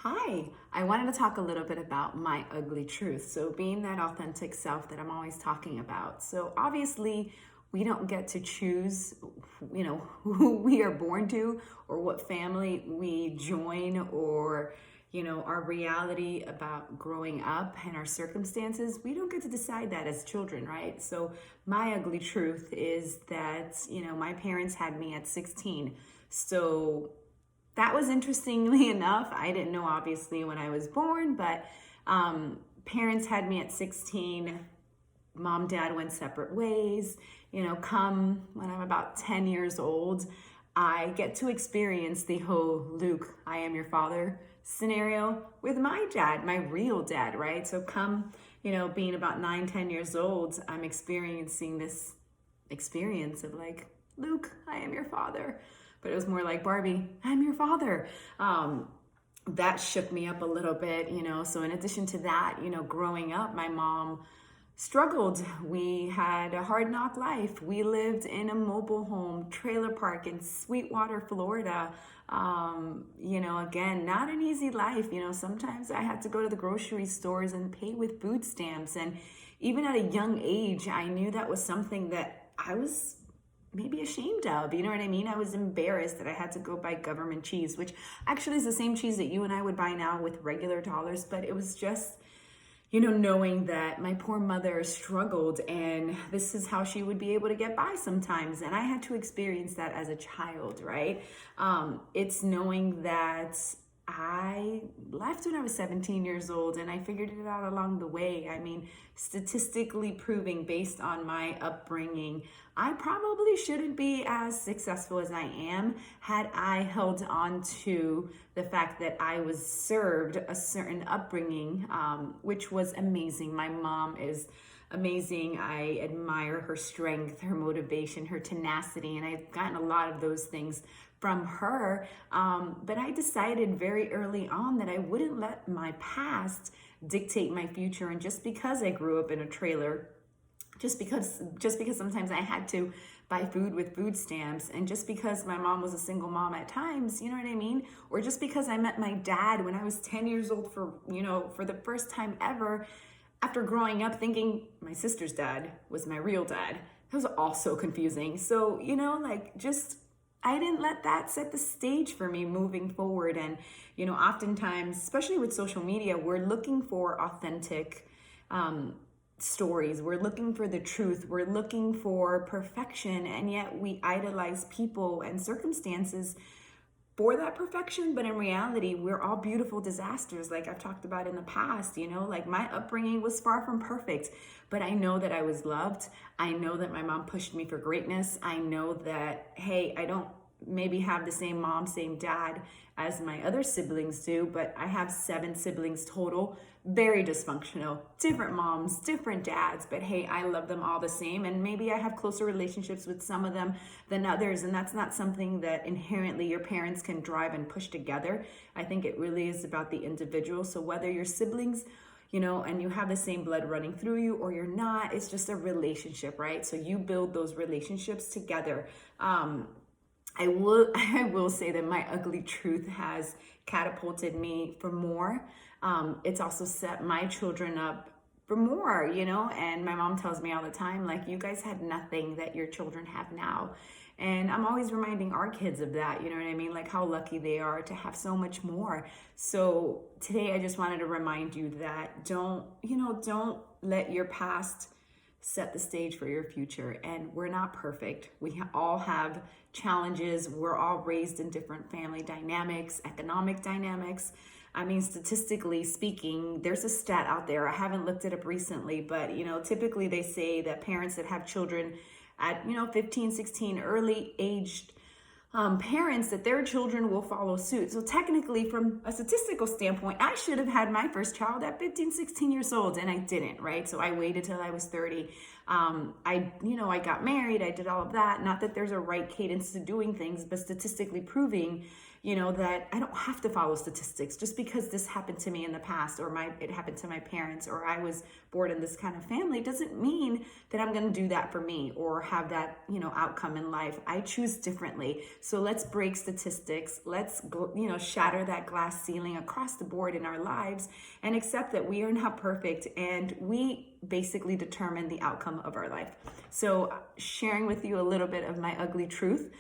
Hi, I wanted to talk a little bit about my ugly truth. So, being that authentic self that I'm always talking about. So, obviously, we don't get to choose, who we are born to or what family we join or, our reality about growing up and our circumstances. We don't get to decide that as children, right? So, my ugly truth is that, my parents had me at 16. So, that was interestingly enough. I didn't know obviously when I was born, but parents had me at 16. Mom, dad went separate ways. Come when I'm about 10 years old, I get to experience the whole Luke, I am your father scenario with my dad, my real dad, right? So come, being about 9, 10 years old, I'm experiencing this experience of like, Luke, I am your father. But it was more like, Barbie, I'm your father. That shook me up a little bit, So in addition to that, growing up, my mom struggled. We had a hard knock life. We lived in a mobile home trailer park in Sweetwater, Florida. Again, not an easy life. Sometimes I had to go to the grocery stores and pay with food stamps. And even at a young age, I knew that was something that I was maybe ashamed of. You know what I mean? I was embarrassed that I had to go buy government cheese, which actually is the same cheese that you and I would buy now with regular dollars. But it was just, knowing that my poor mother struggled and this is how she would be able to get by sometimes. And I had to experience that as a child, right? It's knowing that I left when I was 17 years old and I figured it out along the way. I mean, statistically proving based on my upbringing, I probably shouldn't be as successful as I am had I held on to the fact that I was served a certain upbringing, which was amazing. My mom is amazing. I admire her strength, her motivation, her tenacity, and I've gotten a lot of those things from her. But I decided very early on that I wouldn't let my past dictate my future. And just because I grew up in a trailer, just because sometimes I had to buy food with food stamps, and just because my mom was a single mom at times, you know what I mean? Or just because I met my dad when I was 10 years old for the first time ever, after growing up thinking my sister's dad was my real dad. It was also confusing. So, just I didn't let that set the stage for me moving forward. And, oftentimes, especially with social media, we're looking for authentic stories. We're looking for the truth. We're looking for perfection. And yet we idolize people and circumstances for that perfection. But in reality, we're all beautiful disasters. Like I've talked about in the past, like my upbringing was far from perfect, but I know that I was loved. I know that my mom pushed me for greatness. I know that, hey, I don't maybe have the same mom, same dad as my other siblings do, but I have 7 siblings total, very dysfunctional, different moms, different dads, but hey, I love them all the same. And maybe I have closer relationships with some of them than others. And that's not something that inherently your parents can drive and push together. I think it really is about the individual. So whether your siblings, and you have the same blood running through you or you're not, it's just a relationship, right? So you build those relationships together. I will say that my ugly truth has catapulted me for more. It's also set my children up for more, and my mom tells me all the time, like, you guys had nothing that your children have now. And I'm always reminding our kids of that, you know what I mean? Like how lucky they are to have so much more. So today I just wanted to remind you that don't let your past set the stage for your future. And we're not perfect. We all have challenges. We're all raised in different family dynamics, economic dynamics. I mean, statistically speaking, there's a stat out there. I haven't looked it up recently, but typically they say that parents that have children at 15, 16, early aged parents, that their children will follow suit. So technically, from a statistical standpoint, I should have had my first child at 15, 16 years old, and I didn't, right? So I waited till I was 30. I got married, I did all of that. Not that there's a right cadence to doing things, but statistically proving, that I don't have to follow statistics just because this happened to me in the past, or it happened to my parents, or I was born in this kind of family, doesn't mean that I'm going to do that for me or have that, outcome in life. I choose differently. So let's break statistics. Let's, shatter that glass ceiling across the board in our lives and accept that we are not perfect and we basically determine the outcome of our life. So sharing with you a little bit of my ugly truth.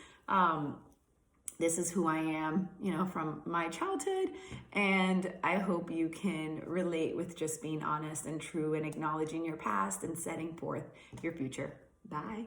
This is who I am, from my childhood. And I hope you can relate with just being honest and true and acknowledging your past and setting forth your future. Bye.